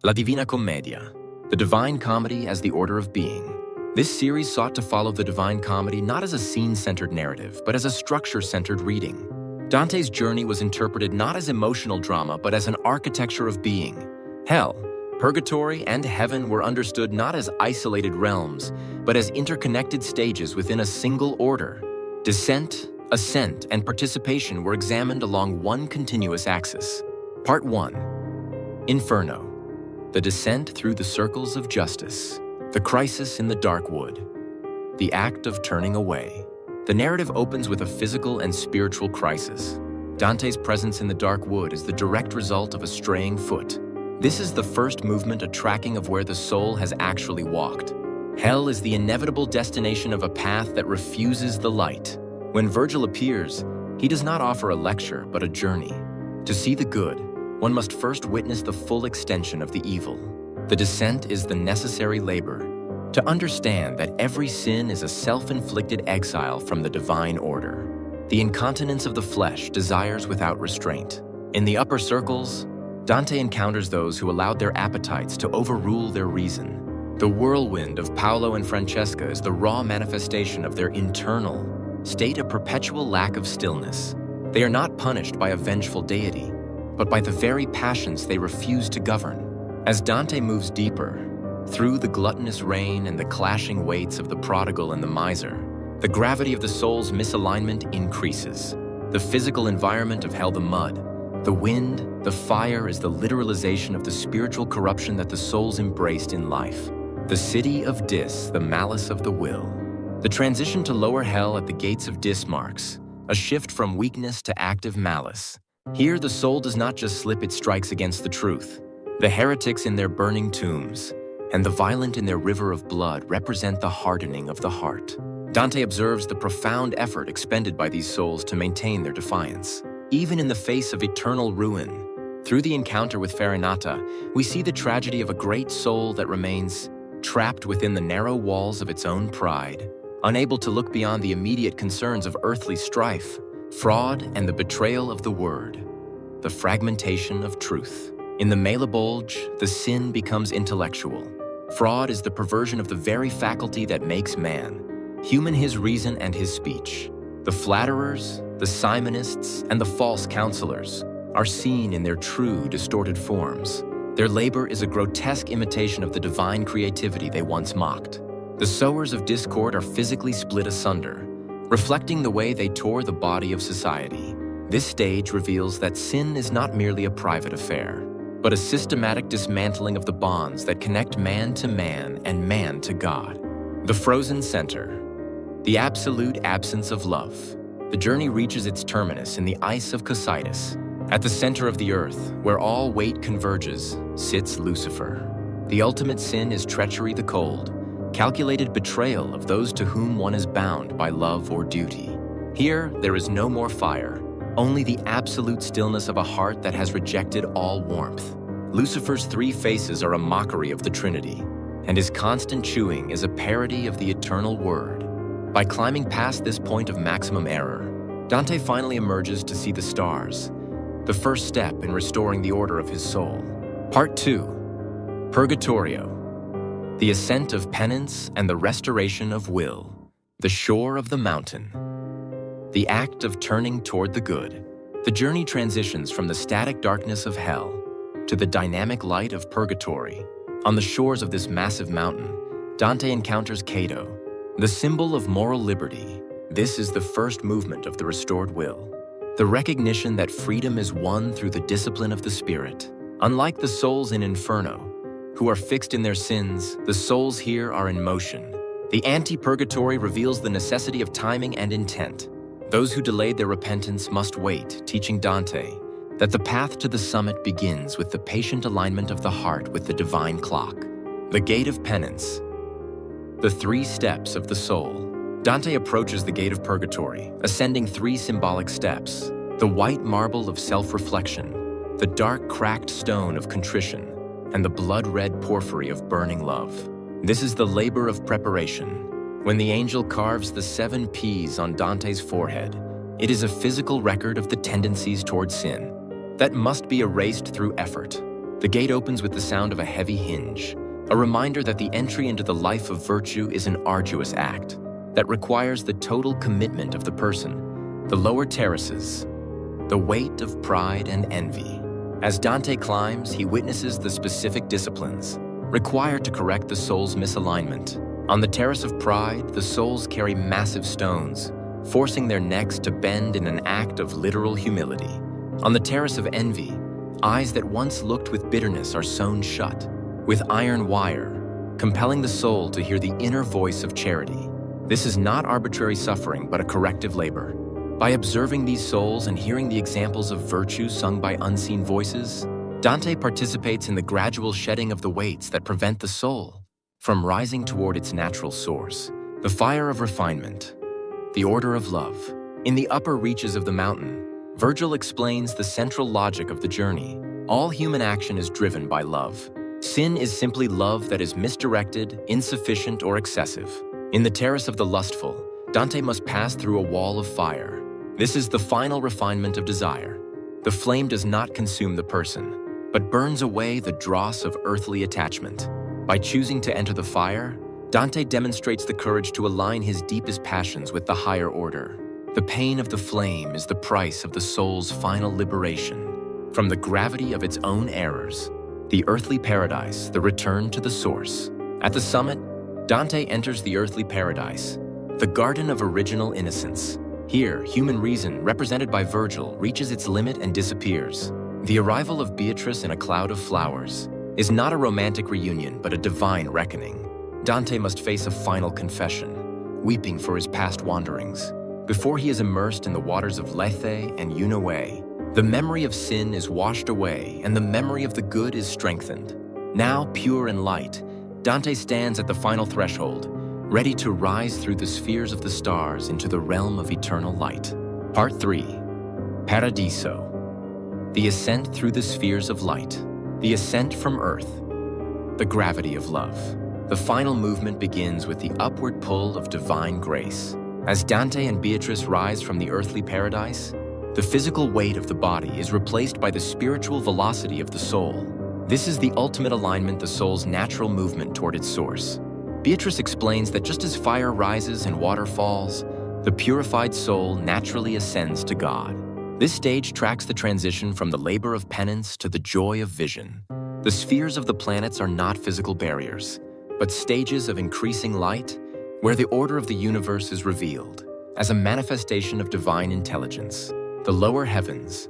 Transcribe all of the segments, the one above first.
La Divina Commedia, the Divine Comedy as the Order of Being. This series sought to follow the Divine Comedy not as a scene-centered narrative, but as a structure-centered reading. Dante's journey was interpreted not as emotional drama, but as an architecture of being. Hell, Purgatory, and heaven were understood not as isolated realms, but as interconnected stages within a single order. Descent, ascent, and participation were examined along one continuous axis. Part 1. Inferno. The descent through the circles of justice. The crisis in the dark wood. The act of turning away. The narrative opens with a physical and spiritual crisis. Dante's presence in the dark wood is the direct result of a straying foot. This is the first movement, a tracking of where the soul has actually walked. Hell is the inevitable destination of a path that refuses the light. When Virgil appears, he does not offer a lecture, but a journey. To see the good, one must first witness the full extension of the evil. The descent is the necessary labor. To understand that every sin is a self-inflicted exile from the divine order. The incontinence of the flesh desires without restraint. In the upper circles, Dante encounters those who allowed their appetites to overrule their reason. The whirlwind of Paolo and Francesca is the raw manifestation of their internal state of perpetual lack of stillness. They are not punished by a vengeful deity, but by the very passions they refuse to govern. As Dante moves deeper, through the gluttonous rain and the clashing weights of the prodigal and the miser, the gravity of the soul's misalignment increases. The physical environment of hell, the mud, the wind, the fire is the literalization of the spiritual corruption that the souls embraced in life. The city of Dis, the malice of the will. The transition to lower hell at the gates of Dis marks a shift from weakness to active malice. Here, the soul does not just slip, it strikes against the truth. The heretics in their burning tombs and the violent in their river of blood represent the hardening of the heart. Dante observes the profound effort expended by these souls to maintain their defiance. Even in the face of eternal ruin, through the encounter with Farinata, we see the tragedy of a great soul that remains trapped within the narrow walls of its own pride, unable to look beyond the immediate concerns of earthly strife, fraud, and the betrayal of the word, the fragmentation of truth. In the Malebolge, the sin becomes intellectual. Fraud is the perversion of the very faculty that makes man, human his reason and his speech. The flatterers, the simonists, and the false counselors are seen in their true, distorted forms. Their labor is a grotesque imitation of the divine creativity they once mocked. The sowers of discord are physically split asunder, reflecting the way they tore the body of society. This stage reveals that sin is not merely a private affair, but a systematic dismantling of the bonds that connect man to man and man to God. The frozen center, the absolute absence of love. The journey reaches its terminus in the ice of Cocytus. At the center of the earth, where all weight converges, sits Lucifer. The ultimate sin is treachery the cold, calculated betrayal of those to whom one is bound by love or duty. Here, there is no more fire, only the absolute stillness of a heart that has rejected all warmth. Lucifer's three faces are a mockery of the Trinity, and his constant chewing is a parody of the eternal word. By climbing past this point of maximum error, Dante finally emerges to see the stars, the first step in restoring the order of his soul. Part 2. Purgatorio. The ascent of penance and the restoration of will. The shore of the mountain. The act of turning toward the good. The journey transitions from the static darkness of hell to the dynamic light of purgatory. On the shores of this massive mountain, Dante encounters Cato, the symbol of moral liberty. This is the first movement of the restored will. The recognition that freedom is won through the discipline of the spirit. Unlike the souls in Inferno, who are fixed in their sins, the souls here are in motion. The anti-purgatory reveals the necessity of timing and intent. Those who delayed their repentance must wait, teaching Dante that the path to the summit begins with the patient alignment of the heart with the divine clock. The gate of penance. The three steps of the soul. Dante approaches the gate of purgatory, ascending three symbolic steps: the white marble of self-reflection, the dark cracked stone of contrition, and the blood-red porphyry of burning love. This is the labor of preparation. When the angel carves the 7 P's on Dante's forehead, it is a physical record of the tendencies toward sin that must be erased through effort. The gate opens with the sound of a heavy hinge, a reminder that the entry into the life of virtue is an arduous act that requires the total commitment of the person. The lower terraces, the weight of pride and envy. As Dante climbs, he witnesses the specific disciplines required to correct the soul's misalignment. On the terrace of pride, the souls carry massive stones, forcing their necks to bend in an act of literal humility. On the terrace of envy, eyes that once looked with bitterness are sewn shut with iron wire, compelling the soul to hear the inner voice of charity. This is not arbitrary suffering, but a corrective labor. By observing these souls and hearing the examples of virtue sung by unseen voices, Dante participates in the gradual shedding of the weights that prevent the soul from rising toward its natural source. The fire of refinement, the order of love. In the upper reaches of the mountain, Virgil explains the central logic of the journey. All human action is driven by love. Sin is simply love that is misdirected, insufficient, or excessive. In the terrace of the lustful, Dante must pass through a wall of fire. This is the final refinement of desire. The flame does not consume the person, but burns away the dross of earthly attachment. By choosing to enter the fire, Dante demonstrates the courage to align his deepest passions with the higher order. The pain of the flame is the price of the soul's final liberation from the gravity of its own errors. The earthly paradise, the return to the source. At the summit, Dante enters the earthly paradise, the garden of original innocence. Here, human reason, represented by Virgil, reaches its limit and disappears. The arrival of Beatrice in a cloud of flowers is not a romantic reunion, but a divine reckoning. Dante must face a final confession, weeping for his past wanderings. Before he is immersed in the waters of Lethe and Unoe, the memory of sin is washed away and the memory of the good is strengthened. Now pure and light, Dante stands at the final threshold, ready to rise through the spheres of the stars into the realm of eternal light. Part 3. Paradiso. The ascent through the spheres of light. The ascent from earth. The gravity of love. The final movement begins with the upward pull of divine grace. As Dante and Beatrice rise from the earthly paradise, the physical weight of the body is replaced by the spiritual velocity of the soul. This is the ultimate alignment, the soul's natural movement toward its source. Beatrice explains that just as fire rises and water falls, the purified soul naturally ascends to God. This stage tracks the transition from the labor of penance to the joy of vision. The spheres of the planets are not physical barriers, but stages of increasing light where the order of the universe is revealed as a manifestation of divine intelligence. The lower heavens,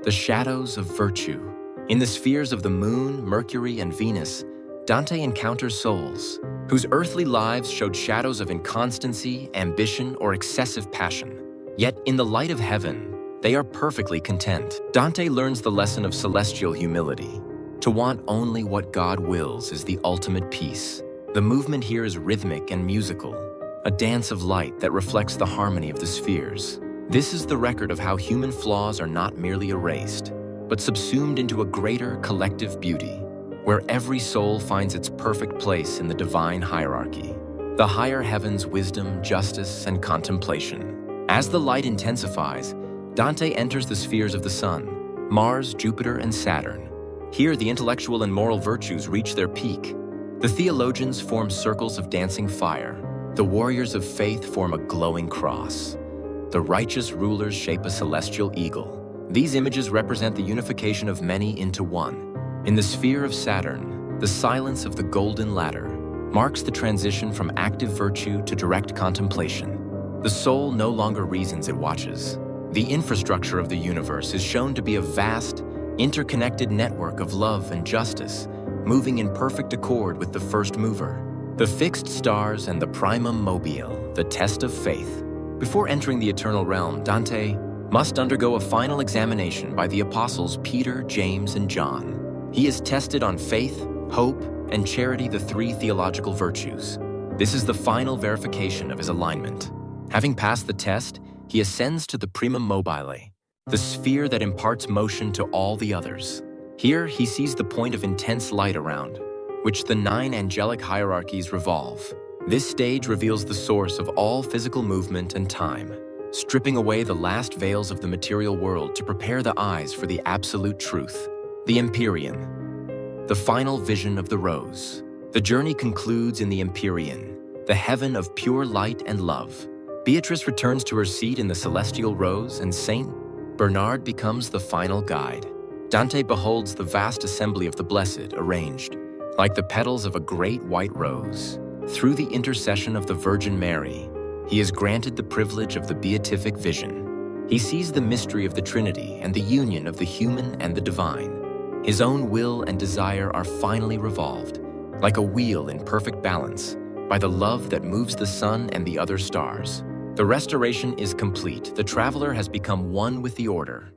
the shadows of virtue. In the spheres of the moon, Mercury, and Venus, Dante encounters souls whose earthly lives showed shadows of inconstancy, ambition, or excessive passion. Yet in the light of heaven, they are perfectly content. Dante learns the lesson of celestial humility. To want only what God wills is the ultimate peace. The movement here is rhythmic and musical, a dance of light that reflects the harmony of the spheres. This is the record of how human flaws are not merely erased, but subsumed into a greater collective beauty, where every soul finds its perfect place in the divine hierarchy. The higher heavens' wisdom, justice, and contemplation. As the light intensifies, Dante enters the spheres of the sun, Mars, Jupiter, and Saturn. Here, the intellectual and moral virtues reach their peak. The theologians form circles of dancing fire. The warriors of faith form a glowing cross. The righteous rulers shape a celestial eagle. These images represent the unification of many into one. In the sphere of Saturn, the silence of the golden ladder marks the transition from active virtue to direct contemplation. The soul no longer reasons, it watches. The infrastructure of the universe is shown to be a vast, interconnected network of love and justice, moving in perfect accord with the first mover. The fixed stars and the primum mobile, the test of faith. Before entering the eternal realm, Dante must undergo a final examination by the apostles Peter, James, and John. He is tested on faith, hope, and charity, the three theological virtues. This is the final verification of his alignment. Having passed the test, he ascends to the primum mobile, the sphere that imparts motion to all the others. Here, he sees the point of intense light around which the 9 angelic hierarchies revolve. This stage reveals the source of all physical movement and time, stripping away the last veils of the material world to prepare the eyes for the absolute truth. The Empyrean, the final vision of the rose. The journey concludes in the Empyrean, the heaven of pure light and love. Beatrice returns to her seat in the celestial rose, and Saint Bernard becomes the final guide. Dante beholds the vast assembly of the blessed arranged, like the petals of a great white rose. Through the intercession of the Virgin Mary, he is granted the privilege of the beatific vision. He sees the mystery of the Trinity and the union of the human and the divine. His own will and desire are finally revolved, like a wheel in perfect balance, by the love that moves the sun and the other stars. The restoration is complete. The traveler has become one with the order.